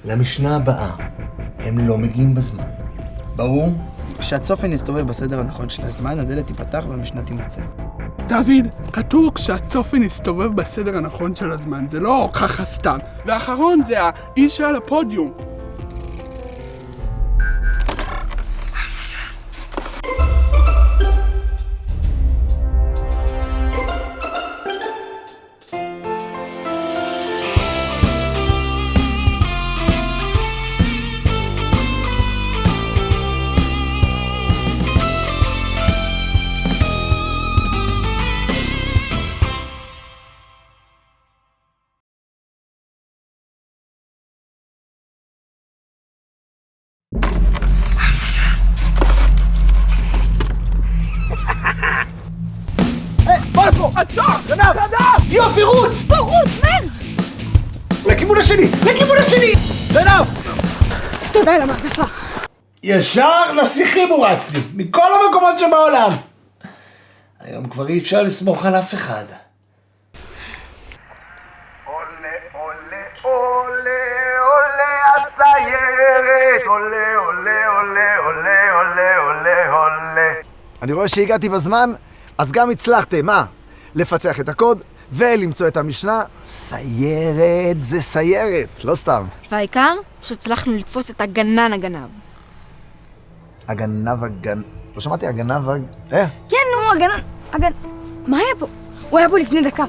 למשנה הבאה. הם לא מגיעים בזמן. ברור? כשהצופן יסתובב בסדר הנכון של הזמן, הדלת תיפתח והמשנה תימצא. דוד, כתוב כשהצופן יסתובב בסדר הנכון של הזמן, זה לא ככה סתם. והאחרון זה האיש על הפודיום. גנב! יופי, רוץ! בוא, רוץ, מהר! לכיוון השני! לכיוון השני! גנב! תודה על המעטפה. ישר לשיחים הורצתי, מכל המקומות שבעולם. היום כבר אי אפשר לסמוך על אף אחד. עולה, עולה, עולה, עולה הסיירת, עולה, עולה, עולה, עולה, עולה, עולה, עולה. אני רואה שהגעתי בזמן, אז גם הצלחתם, מה? לפצח את הקוד ולמצוא את המשנה. סיירת זה סיירת, לא סתם. והעיקר שהצלחנו לתפוס את הגנן הגנב. הגנב לא שמעתי, הגנב כן, נו, הגנן. מה היה פה? הוא היה פה לפני דקה.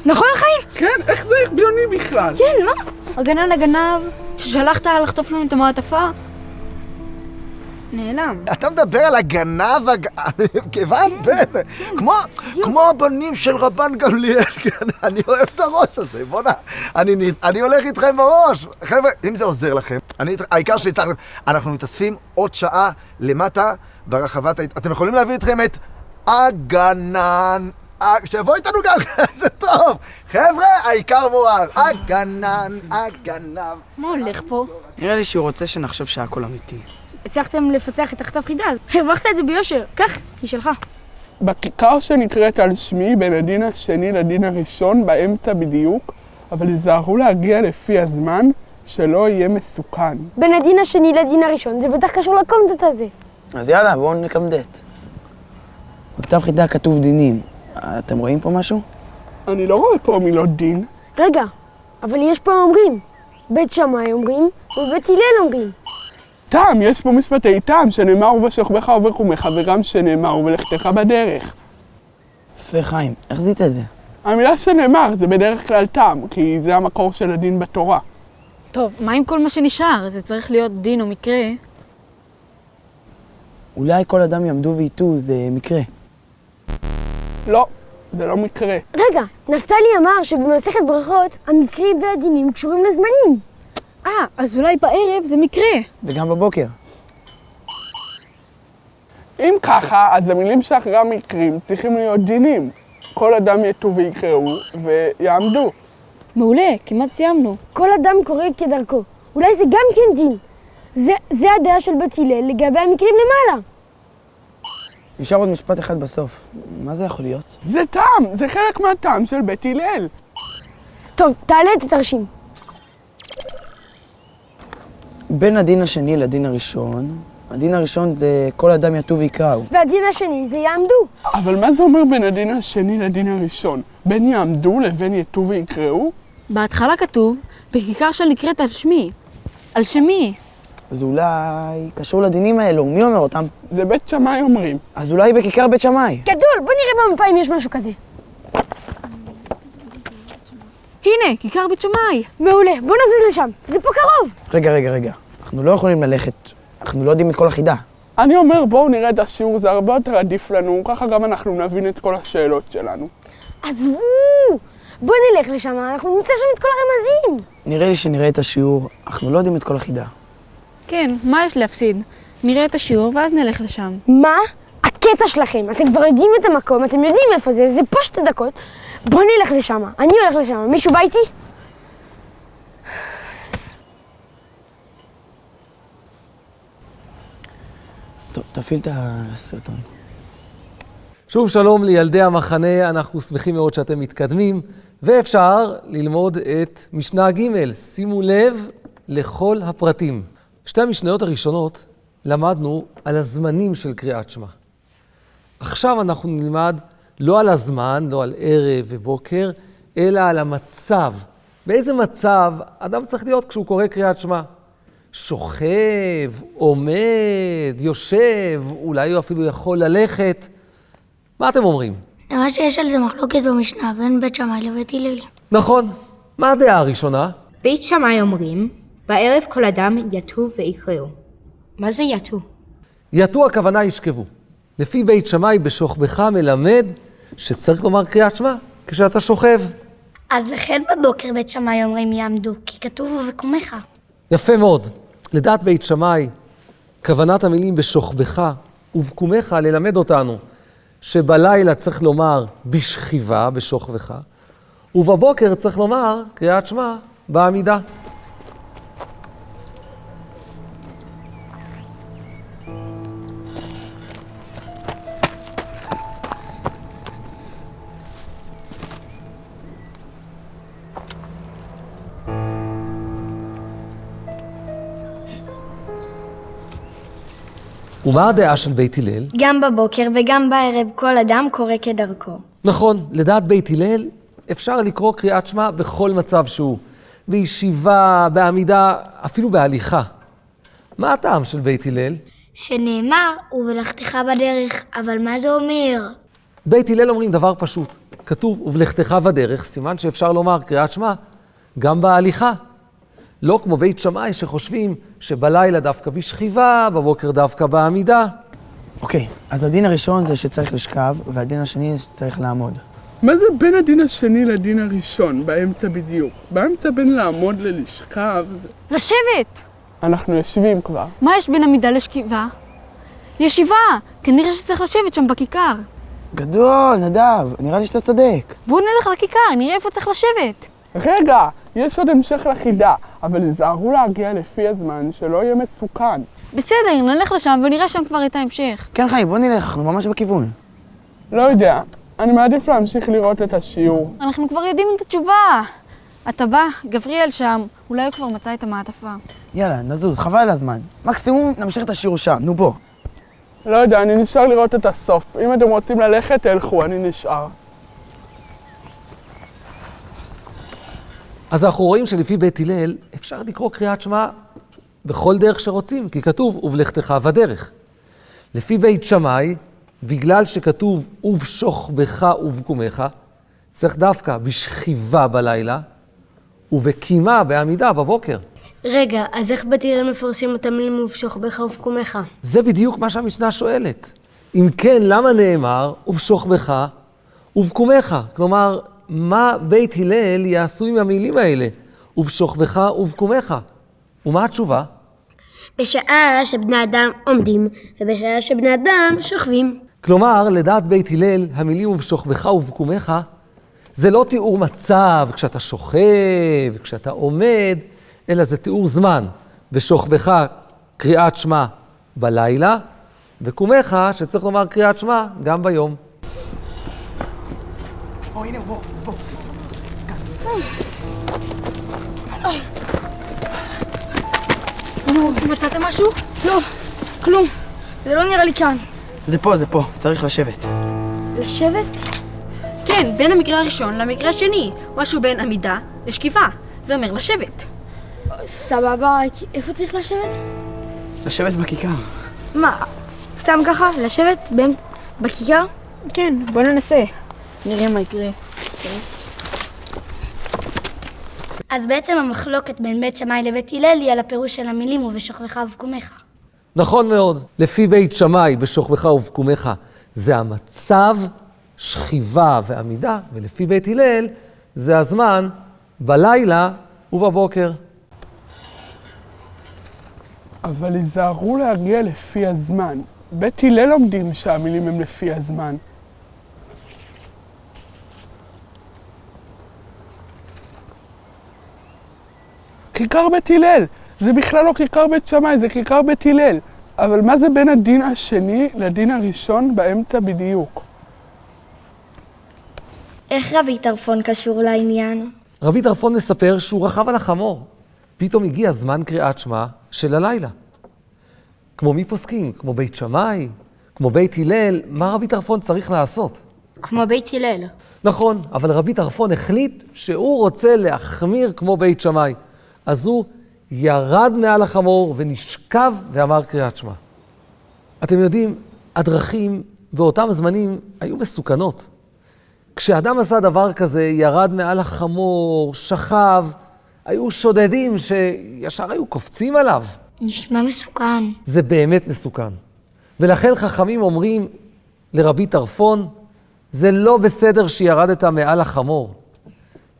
נכון, חיים? כן, איך זה הגיוני בכלל? כן, מה? הגנן הגנב ששלחת לחטוף לנו את המעטפה נעלם. אתה מדבר על הגנב כיוון בטח. כמו הבנים של רבן גמליאל. אני אוהב את הראש הזה, בוא'נה. אני הולך איתכם בראש. חבר'ה, אם זה עוזר לכם, העיקר שהצלחתם. אנחנו מתאספים עוד שעה למטה ברחבת. אתם יכולים להביא איתכם את הגנן. שיבוא איתנו גם, זה טוב. חבר'ה, העיקר מורל. הגנן, הגנב. מה הולך פה? נראה לי שהוא רוצה שנחשוב שהכל אמיתי. הצלחתם לפצח את הכתב חידה, הרווחת את זה ביושר. קח, היא שלך. בכיכר שנקראת על שמי, בין הדין השני לדין הראשון, באמצע בדיוק, אבל יזהרו להגיע לפי הזמן, שלא יהיה מסוכן. בין הדין השני לדין הראשון, זה בטח קשור לקומדות הזה. אז יאללה, בואו נקמדט. בכתב חידה כתוב דינים. אתם רואים פה משהו? אני לא רואה פה מילות דין. רגע, אבל יש פה אומרים. בית שמאי אומרים, ובית הלל אומרים. טעם, יש פה משפטי טעם, שנאמר ובשוכבך ובקומך, וגם שנאמר ובלכתך בדרך. יפה חיים, איך זית את זה? המילה שנאמר זה בדרך כלל טעם, כי זה המקור של הדין בתורה. טוב, מה עם כל מה שנשאר? זה צריך להיות דין או מקרה. אולי כל אדם יעמדו ואיתו, זה מקרה. לא, זה לא מקרה. רגע, נפתלי אמר שבמסכת ברכות, המקרים והדינים קשורים לזמנים. אז אולי בערב זה מקרה. וגם בבוקר. אם ככה, אז המילים שאחרי המקרים צריכים להיות דינים. כל אדם יתו ויקראו ויעמדו. מעולה, כמעט סיימנו. כל אדם קורא כדרכו. אולי זה גם כן דין. זה הדעה של בית הלל לגבי המקרים למעלה. נשאר עוד משפט אחד בסוף. מה זה יכול להיות? זה טעם, זה חלק מהטעם של בית הלל. טוב, תעלה את התרשים. בין הדין השני לדין הראשון, הדין הראשון זה כל אדם יתו ויקראו. והדין השני זה יעמדו. אבל מה זה אומר בין הדין השני לדין הראשון? בין יעמדו לבין יתו ויקראו? בהתחלה כתוב, בכיכר שנקראת על שמי. על שמי? אז אולי קשור לדינים האלו, מי אומר אותם? זה בית שמאי אומרים. אז אולי בכיכר בית שמאי. גדול, בוא נראה במפה אם יש משהו כזה. הנה, כיכר בית שמאי. מעולה, בוא נזוז לשם, זה פה קרוב. רגע. אנחנו לא יכולים ללכת. אנחנו לא יודעים את כל החידה. אני אומר בואו נראה את השיעור, זה הרבה יותר עדיף לנו, ככה גם אנחנו נבין את כל השאלות שלנו. עזבו! בוא נלך לשם, אנחנו נמצא שם את כל הרמזים. נראה לי שנראה את השיעור, אנחנו לא יודעים את כל החידה. כן, מה יש להפסיד? נראה את השיעור ואז נלך לשם. מה? הקטע שלכם, אתם כבר יודעים את המקום, אתם יודעים איפה זה, זה פה 2 דקות. בוא נלך לשם, אני הולך לשם, מישהו בא איתי? טוב, תפעיל את הסרטון. שוב שלום לילדי המחנה, אנחנו שמחים מאוד שאתם מתקדמים, ואפשר ללמוד את משנה ג'. שימו לב לכל הפרטים. שתי המשניות הראשונות למדנו על הזמנים של קריאת שמע. עכשיו אנחנו נלמד לא על הזמן, לא על ערב ובוקר, אלא על המצב. באיזה מצב אדם צריך להיות כשהוא קורא קריאת שמע? שוכב, עומד, יושב, אולי הוא אפילו יכול ללכת. מה אתם אומרים? נראה שיש על זה מחלוקת במשנה בין בית שמאי לבית הלל. נכון. מה הדעה הראשונה? בית שמאי אומרים, בערב כל אדם יתו ויקראו. מה זה יתו? יתו הכוונה ישכבו. לפי בית שמאי בשוכבך מלמד שצריך לומר קריאת שמע כשאתה שוכב. אז לכן בבוקר בית שמאי אומרים יעמדו, כי כתוב ובקומך. יפה מאוד. לדעת בית שמאי, כוונת המילים בשוכבך ובקומך ללמד אותנו שבלילה צריך לומר בשכיבה, בשוכבך, ובבוקר צריך לומר קריאת שמע בעמידה. ומה הדעה של בית הלל? גם בבוקר וגם בערב כל אדם קורא כדרכו. נכון, לדעת בית הלל אפשר לקרוא קריאת שמע בכל מצב שהוא. בישיבה, בעמידה, אפילו בהליכה. מה הטעם של בית הלל? שנאמר, ובלכתך בדרך, אבל מה זה אומר? בית הלל אומרים דבר פשוט. כתוב, ובלכתך בדרך, סימן שאפשר לומר קריאת שמע גם בהליכה. לא כמו בית שמאי שחושבים שבלילה דווקא בשכיבה, בבוקר דווקא בעמידה. אוקיי, אז הדין הראשון זה שצריך לשכב, והדין השני זה שצריך לעמוד. מה זה בין הדין השני לדין הראשון, באמצע בדיוק? באמצע בין לעמוד ללשכב זה... לשבת! אנחנו יושבים כבר. מה יש בין עמידה לשכיבה? ישיבה! כנראה שצריך לשבת שם בכיכר. גדול, נדב, נראה לי שאתה צודק. בואו נלך לכיכר, נראה איפה צריך לשבת. רגע, יש עוד המשך לחידה, אבל יזהרו להגיע לפי הזמן שלא יהיה מסוכן. בסדר, נלך לשם ונראה שם כבר את ההמשך. כן חיים, בוא נלך, אנחנו ממש בכיוון. לא יודע, אני מעדיף להמשיך לראות את השיעור. אנחנו כבר יודעים את התשובה. אתה בא, גבריאל שם, אולי הוא כבר מצא את המעטפה. יאללה, נזוז, חבל על הזמן. מקסימום נמשיך את השיעור שם, נו בוא. לא יודע, אני נשאר לראות את הסוף. אם אתם רוצים ללכת, תלכו, אני נשאר. אז אנחנו רואים שלפי בית הלל אפשר לקרוא קריאת שמע בכל דרך שרוצים, כי כתוב ובלכתך בדרך. לפי בית שמאי, בגלל שכתוב ובשוכבך ובקומך, צריך דווקא בשכיבה בלילה ובקימה בעמידה בבוקר. רגע, אז איך בית הלל מפרשים את המילים ובשוכבך ובקומך? זה בדיוק מה שהמשנה שואלת. אם כן, למה נאמר ובשוכבך ובקומך? כלומר, מה בית הלל יעשו עם המילים האלה? ובשוכבך ובקומך. ומה התשובה? בשעה שבני אדם עומדים, ובשעה שבני אדם שוכבים. כלומר, לדעת בית הלל, המילים ובשוכבך ובקומך, זה לא תיאור מצב כשאתה שוכב, כשאתה עומד, אלא זה תיאור זמן. בשוכבך קריאת שמע בלילה, וקומך שצריך לומר קריאת שמע גם ביום. הנה, בוא. נו, מצאתם משהו? לא, כלום. זה לא נראה לי כאן. זה פה, צריך לשבת. לשבת? כן, בין המקרה הראשון למקרה השני. משהו בין עמידה לשכיבה. זה אומר לשבת. סבבה, איפה צריך לשבת? לשבת בכיכר. מה, סתם ככה? לשבת בכיכר? כן, בוא ננסה. נראה מה יקרה. אז בעצם המחלוקת בין בית שמאי לבית הלל היא על הפירוש של המילים ובשוכבך ובקומך. נכון מאוד. לפי בית שמאי בשוכבך ובקומך זה המצב, שכיבה ועמידה, ולפי בית הלל זה הזמן בלילה ובבוקר. אבל יזהרו להגיע לפי הזמן. בית הלל לומדים שהמילים הם לפי הזמן. כיכר בית הלל, זה בכלל לא כיכר בית שמאי, זה כיכר בית הלל. אבל מה זה בין הדין השני לדין הראשון באמצע בדיוק? איך רבי טרפון קשור לעניין? רבי טרפון מספר שהוא רכב על החמור, פתאום הגיע זמן קריאת שמע של הלילה. כמו מי פוסקים? כמו בית שמאי? כמו בית הלל? מה רבי טרפון צריך לעשות? כמו בית הלל. נכון, אבל רבי טרפון החליט שהוא רוצה להחמיר כמו בית שמאי. אז הוא ירד מעל החמור ונשכב ואמר קריאת שמע. אתם יודעים, הדרכים באותם זמנים היו מסוכנות. כשאדם עשה דבר כזה, ירד מעל החמור, שכב, היו שודדים שישר היו קופצים עליו. נשמע מסוכן. זה באמת מסוכן. ולכן חכמים אומרים לרבי טרפון, זה לא בסדר שירדת מעל החמור.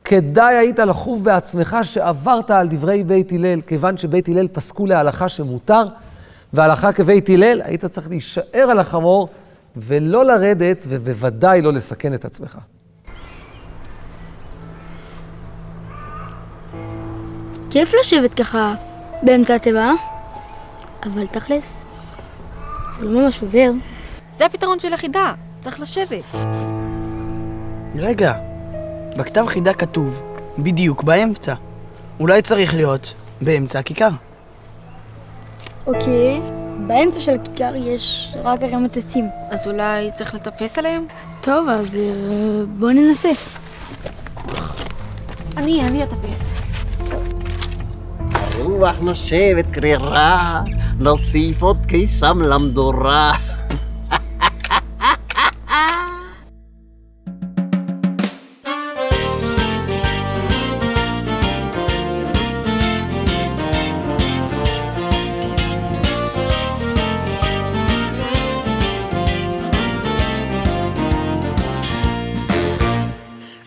כדאי היית לחוב בעצמך שעברת על דברי בית הלל, כיוון שבית הלל פסקו להלכה שמותר, והלכה כבית הלל היית צריך להישאר על החמור, ולא לרדת, ובוודאי לא לסכן את עצמך. כיף לשבת ככה באמצע התיבה, אבל תכלס, זה לא ממש עוזר. זה הפתרון של החידה, צריך לשבת. רגע, בכתב חידה כתוב בדיוק באמצע. אולי צריך להיות באמצע הכיכר. אוקיי, באמצע של הכיכר יש רק ערימת עצים. אז אולי צריך לטפס עליהם? טוב, אז בואו ננסה. אני אטפס. הרוח נושבת קרירה, נוסיף עוד קיסם למדורה.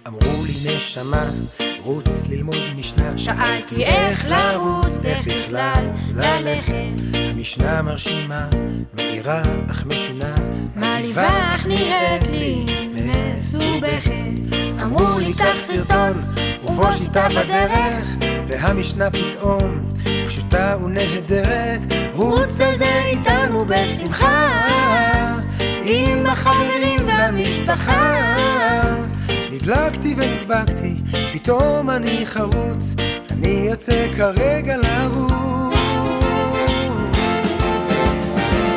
אמרו לי נשמה, רוץ ללמוד משנה. שאלתי איך לרוץ, איך בכלל ללכת. המשנה מרשימה, מאירה אך משונה, מעליבה אך נראית לי מסובכת. אמרו לי קח סרטון ובוא שיטה בדרך, והמשנה פתאום פשוטה ונהדרת. רוץ על זה איתנו בשמחה, עם החברים והמשפחה. נדלקתי ונדבקתי, פתאום אני חרוץ, אני יוצא כרגע לרוץ.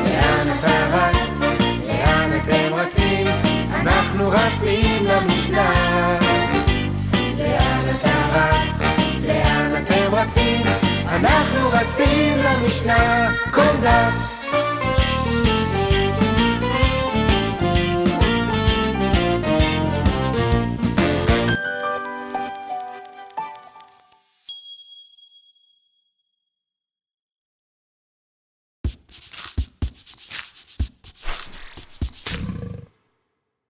לאן אתה רץ? לאן אתם רצים? אנחנו רצים למשנה. לאן אתה רץ? לאן אתם רצים? אנחנו רצים למשנה. קום דת